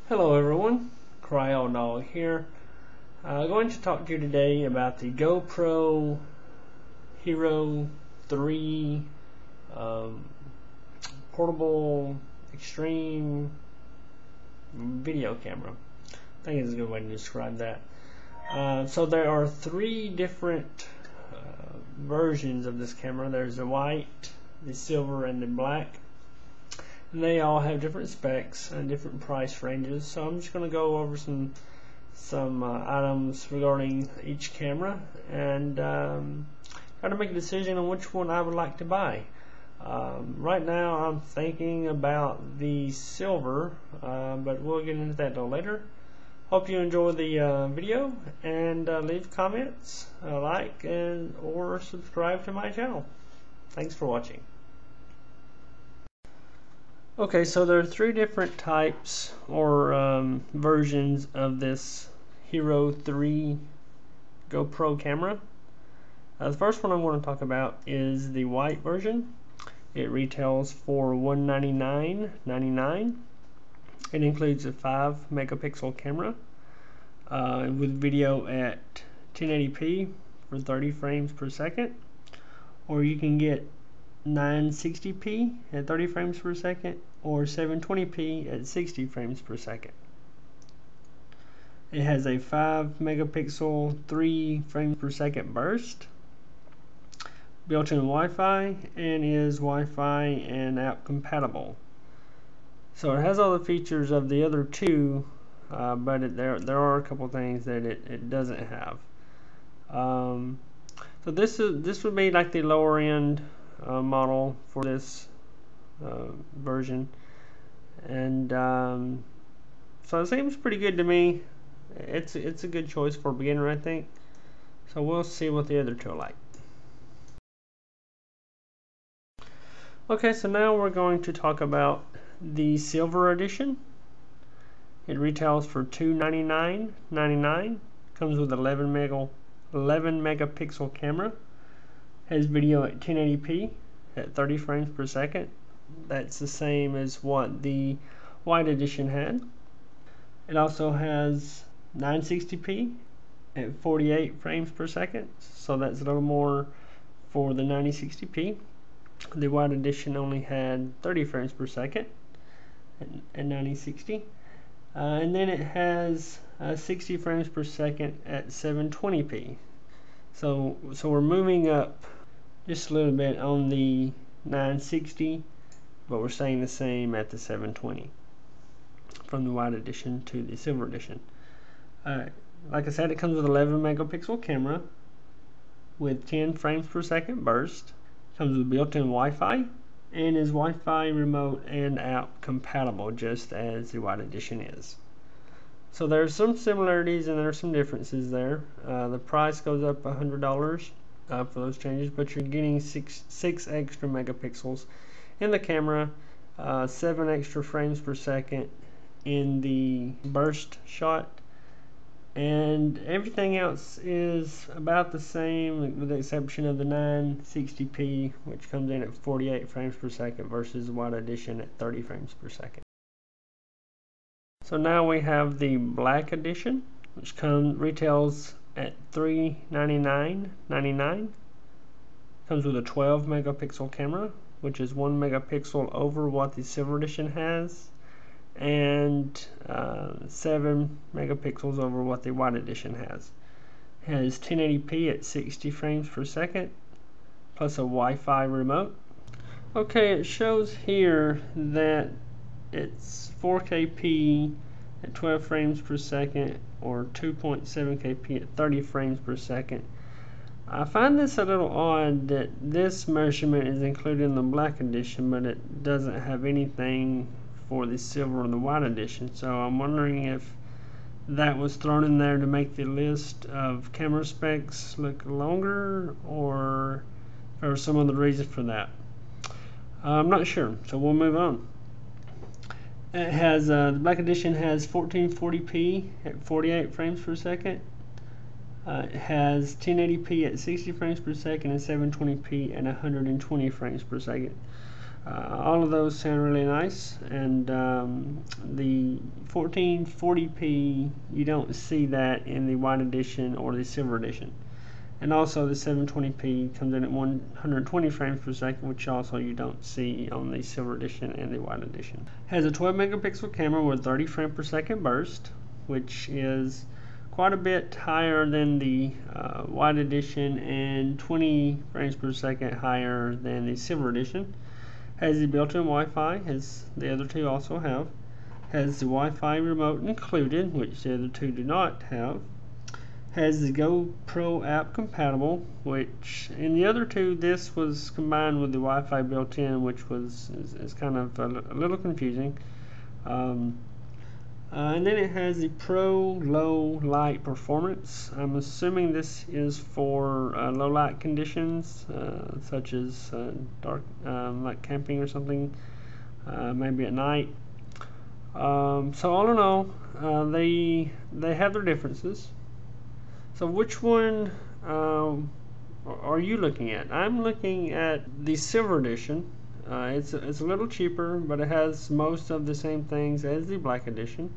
Hello everyone, Cryo Dog here. I'm going to talk to you today about the GoPro Hero 3 portable extreme video camera. I think is a good way to describe that. So there are three different versions of this camera. There's the white, the silver, and the black. They all have different specs and different price ranges, so I'm just going to go over some items regarding each camera and try to make a decision on which one I would like to buy. Right now I'm thinking about the silver, but we'll get into that a little later. Hope you enjoy the video and leave comments, like, and or subscribe to my channel. Thanks for watching. Okay, so there are three different types or versions of this Hero 3 GoPro camera. The first one I'm going to talk about is the white version. It retails for $199.99. It includes a 5 megapixel camera with video at 1080p for 30 frames per second, or you can get 960p at 30 frames per second or 720p at 60 frames per second. It has a 5 megapixel 3 frames per second burst, built-in Wi-Fi, and is Wi-Fi and app compatible. So it has all the features of the other two, but there are a couple things that it doesn't have. So this would be like the lower end model for this version, and so it seems pretty good to me. It's a good choice for a beginner, I think. So we'll see what the other two are like. Okay, so now we're going to talk about the silver edition. It retails for $299.99. Comes with 11 megapixel camera. Has video at 1080p at 30 frames per second. That's the same as what the white edition had. It also has 960p at 48 frames per second, so that's a little more for the 960p. The white edition only had 30 frames per second at 960, and then it has 60 frames per second at 720p. So we're moving up just a little bit on the 960, but we're staying the same at the 720 from the white edition to the silver edition. Like I said, it comes with 11 megapixel camera with 10 frames per second burst. Comes with built-in Wi-Fi and is Wi-Fi remote and app compatible, just as the white edition is. So there's some similarities and there's some differences there. The price goes up $100 for those changes, but you're getting six extra megapixels in the camera, 7 extra frames per second in the burst shot, and everything else is about the same with the exception of the 960p, which comes in at 48 frames per second versus the white edition at 30 frames per second. So now we have the black edition, which retails at $399.99. Comes with a 12 megapixel camera, which is 1 megapixel over what the silver edition has, and 7 megapixels over what the white edition has. It has 1080p at 60 frames per second, plus a Wi-Fi remote. Okay, it shows here that it's 4Kp at 12 frames per second or 2.7Kp at 30 frames per second. I find this a little odd that this measurement is included in the black edition, but it doesn't have anything for the silver and the white edition. So I'm wondering if that was thrown in there to make the list of camera specs look longer, or if there was some other reason for that. I'm not sure, so we'll move on. It has the black edition has 1440p at 48 frames per second. It has 1080p at 60 frames per second and 720p at 120 frames per second. All of those sound really nice, and the 1440p, you don't see that in the white edition or the silver edition. And also the 720p comes in at 120 frames per second, which also you don't see on the silver edition and the white edition. Has a 12 megapixel camera with 30 frame per second burst, which is quite a bit higher than the white edition and 20 frames per second higher than the silver edition. Has the built-in Wi-Fi, as the other two also have. Has the Wi-Fi remote included, which the other two do not have. Has the GoPro app compatible, which in the other two this was combined with the Wi-Fi built-in, which is kind of a little confusing. And then it has the Pro Low Light Performance. I'm assuming this is for low light conditions, such as dark, like camping or something, maybe at night. So all in all, they have their differences. So which one are you looking at? I'm looking at the silver edition. It's a little cheaper, but it has most of the same things as the black edition,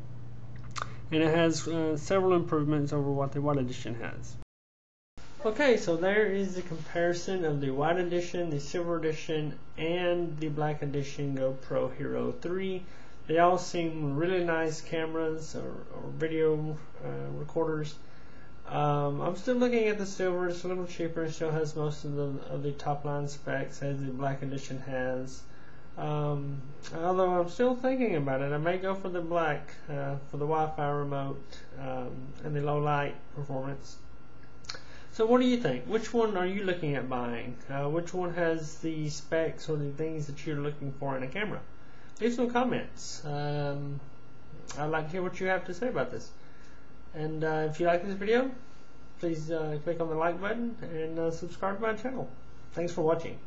and it has several improvements over what the white edition has. Okay, so there is the comparison of the white edition, the silver edition, and the black edition GoPro Hero 3. They all seem really nice cameras or video recorders. I'm still looking at the silver. It's a little cheaper. It still has most of the top line specs as the black edition has. Although I'm still thinking about it, I may go for the black for the Wi-Fi remote and the low light performance. So what do you think? Which one are you looking at buying? Which one has the specs or the things that you're looking for in a camera? Leave some comments. I'd like to hear what you have to say about this. And if you like this video, please click on the like button and subscribe to my channel. Thanks for watching.